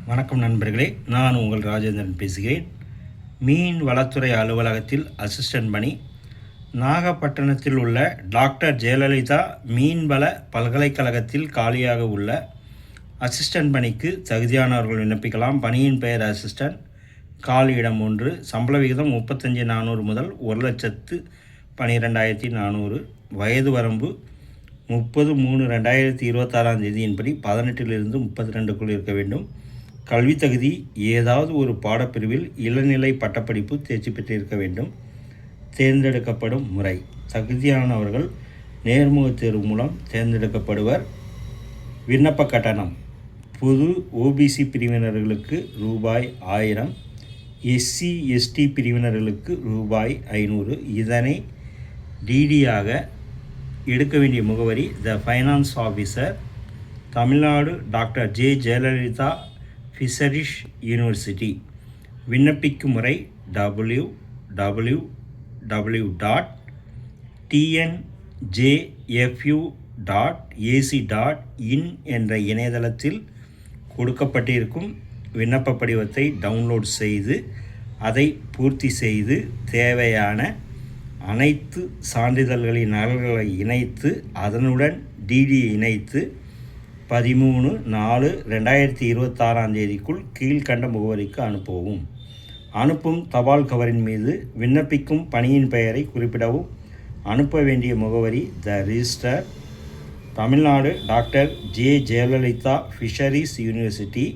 வணக்கம் நண்பர்களே, நான் உங்கள் ராஜேந்திரன் பேசுகிறேன். மீன் வளத்துறை அலுவலகத்தில் அசிஸ்டன்ட் பணி. நாகப்பட்டினத்தில் உள்ள டாக்டர் ஜெயலலிதா மீன்வள பல்கலைக்கழகத்தில் காலியாக உள்ள அசிஸ்டன்ட் பணிக்கு தகுதியானவர்கள் விண்ணப்பிக்கலாம். பணியின் பெயர் அசிஸ்டன்ட். காலி இடம் 1. சம்பள விகிதம் 35,400 முதல் 1,12,400. வயது வரம்பு 30/3/2026 படி 18 to 32 இருக்க வேண்டும். கல்வி தகுதி ஏதாவது ஒரு பாடப்பிரிவில் இளநிலை பட்டப்படிப்பு தேர்ச்சி பெற்றிருக்க வேண்டும். தேர்ந்தெடுக்கப்படும் முறை: தகுதியானவர்கள் நேர்முகத் தேர்வு மூலம் தேர்ந்தெடுக்கப்படுவர். விண்ணப்ப கட்டணம்: பொது OBC பிரிவினர்களுக்கு ₹1000, SC/ST பிரிவினர்களுக்கு ₹500. இதனை DD-ஆக எடுக்க வேண்டிய முகவரி: த finance officer, Tamil Nadu, doctor J. Jayalalithaa fisheries university. விண்ணப்பிக்கும் முறை: www.tnjfu.ac.in என்ற இணையதளத்தில் கொடுக்கப்பட்டிருக்கும் விண்ணப்ப படிவத்தை டவுன்லோட் செய்து அதை பூர்த்தி செய்து தேவையான அனைத்து சான்றிதழ்களின் நகல்களை இணைத்து அதனுடன் DD இணைத்து 13/4/2026 கீழ்கண்ட முகவரிக்கு அனுப்பவும். அனுப்பும் தபால் கவரின் மீது விண்ணப்பிக்கும் பணியின் பெயரை குறிப்பிடவும். அனுப்ப வேண்டிய முகவரி: the register, Tamil Nadu, doctor J. Jayalalithaa fisheries university,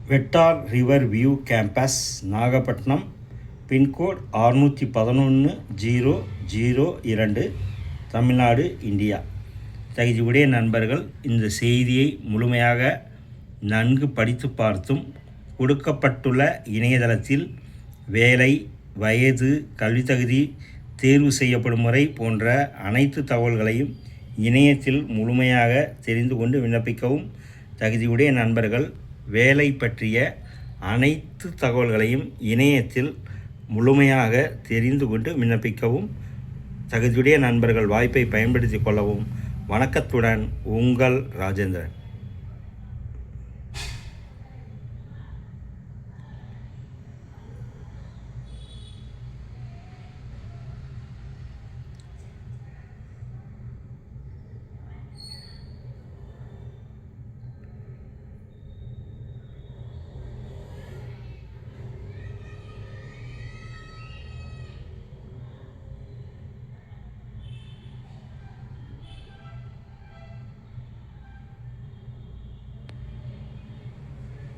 Vettar river view campus, Nagapattinam. Pincode 611-002, Tamil Nadu, India. தகுதியுடைய நண்பர்கள் இந்த செய்தியை முழுமையாக நன்கு படித்து பார்த்தும் கொடுக்கப்பட்டுள்ள இணையதளத்தில் வேலை, வயது, கல்வி தகுதி, தேர்வு செய்யப்படும் முறை போன்ற அனைத்து தகவல்களையும் இணையத்தில் முழுமையாக தெரிந்து கொண்டு விண்ணப்பிக்கவும். தகுதியுடைய நண்பர்கள் வேலை பற்றிய அனைத்து தகவல்களையும் இணையத்தில் முழுமையாக தெரிந்து கொண்டு விண்ணப்பிக்கவும். தகுதியுடைய நண்பர்கள் வாய்ப்பை பயன்படுத்தி கொள்ளவும். வணக்கத்துடன் உங்கள் ராஜேந்திரன்.